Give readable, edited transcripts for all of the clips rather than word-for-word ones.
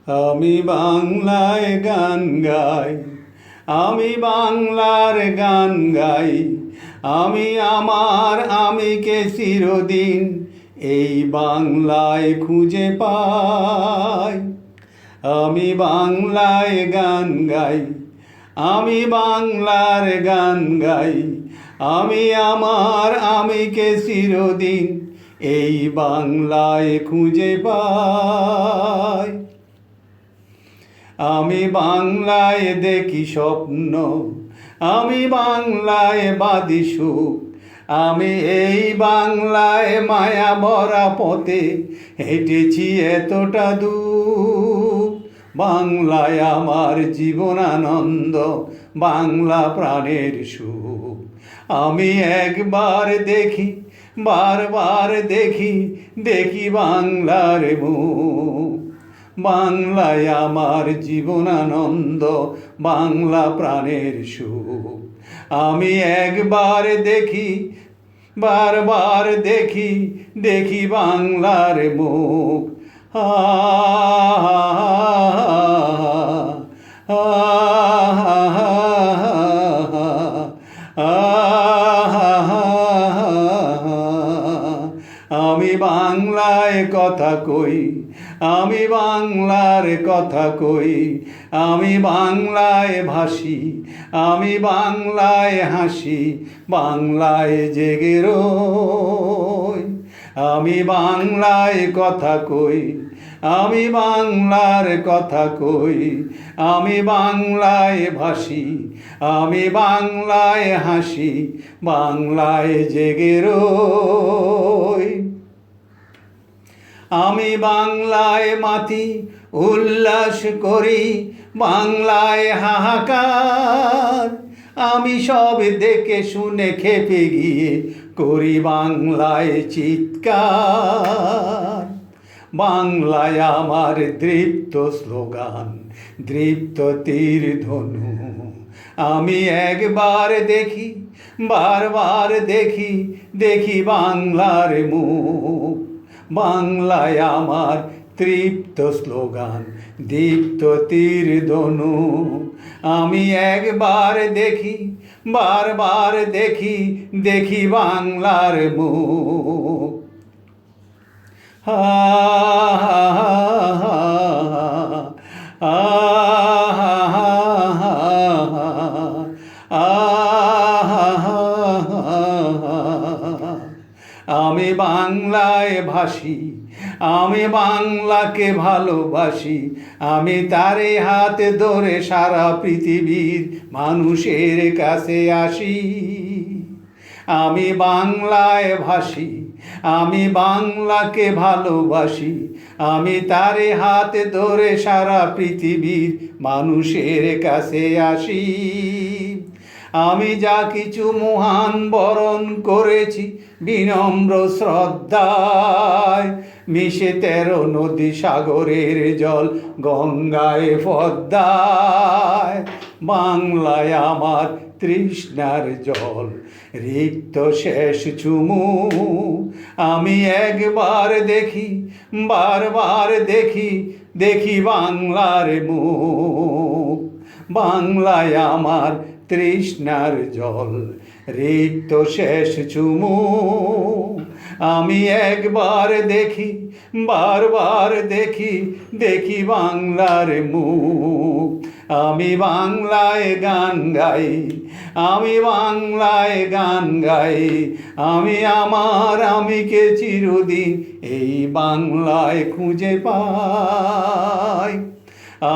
আমি বাংলায় গান গাই, আমি বাংলার গান গাই। আমি আমার আমিকে চিরদিন এই বাংলায় খুঁজে পাই। আমি বাংলায় গান গাই, আমি বাংলার গান গাই। আমি আমার আমিকে চিরদিন এই বাংলায় খুঁজে পাই। আমি বাংলায় দেখি স্বপ্ন, আমি বাংলায় বাঁধি সুখ। আমি এই বাংলায় মায়া ভরা পথে হেঁটেছি এতটা দূর। বাংলায় আমার জীবনানন্দ, বাংলা প্রাণের সুখ। আমি একবার দেখি, বারবার দেখি, দেখি বাংলার মুখ। বাংলায় আমার জীবনানন্দ, বাংলা প্রাণের সুখ। আমি একবার দেখি, বারবার দেখি, দেখি বাংলার মুখ। আ আমি বাংলায় কথা কই, আমি বাংলার কথা কই। আমি বাংলায় ভাসি, আমি বাংলায় হাসি, বাংলায় জেগে রই। আমি বাংলায় কথা কই, আমি বাংলার কথা কই। আমি বাংলায় ভাসি, আমি বাংলায় হাসি, বাংলায় জেগে রই। আমি বাংলায় মাতি, উল্লাস করি, বাংলায় হাহাকার। আমি সব দেখে শুনে খেপে গিয়ে করি বাংলায় চিৎকার। বাংলায় আমার দৃপ্ত স্লোগান, দৃপ্ত তীর ধনু। আমি একবার দেখি, বারবার দেখি, দেখি বাংলার মুখ। বাংলায় আমার তৃপ্ত স্লোগান, দীপ্ত তীর ধনু। আমি একবার দেখি, বারবার দেখি, দেখি বাংলার মুখ। আমি বাংলায় ভাসি, আমি বাংলাকে ভালোবাসি। আমি তারে হাত ধরে সারা পৃথিবীর মানুষের কাছে আসি। আমি বাংলায় ভাসি, আমি বাংলাকে ভালোবাসি। আমি তারে হাত ধরে সারা পৃথিবীর মানুষের কাছে আসি। আমি যা কিছু মহান বরণ করেছি বিনম্র শ্রদ্ধায়। মিশে 13 নদী সাগরের জল গঙ্গায় পদ্মায়। বাংলায় আমার তৃষ্ণার জল, রিক্ত শেষ চুমু। আমি একবার দেখি, বারবার দেখি, দেখি বাংলার মুখ। বাংলায় আমার তৃষ্ণার জল, রিক্ত শেষ চুমু। আমি একবার দেখি, বারবার দেখি, দেখি বাংলার মুখ। আমি বাংলায় গান গাই, আমি বাংলায় গান গাই। আমি আমার আমিকে চিরদিন এই বাংলায় খুঁজে পাই।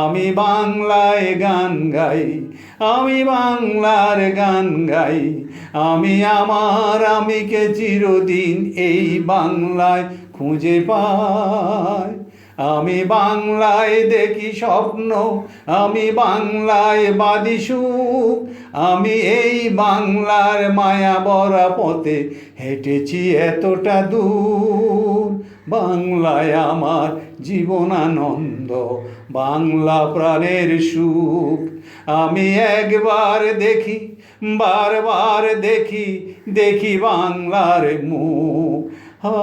আমি বাংলায় গান গাই, আমি বাংলার গান গাই। আমি আমার আমিকে চিরদিন এই বাংলায় খুঁজে পাই। আমি বাংলায় দেখি স্বপ্ন, আমি বাংলায় বাঁধি সুখ। আমি এই বাংলার মায়া ভরা পথে হেঁটেছি এতটা দূর। বাংলায় আমার জীবনানন্দ, বাংলা প্রাণের সুখ। আমি একবার দেখি, বারবার দেখি, দেখি বাংলার মুখ। আ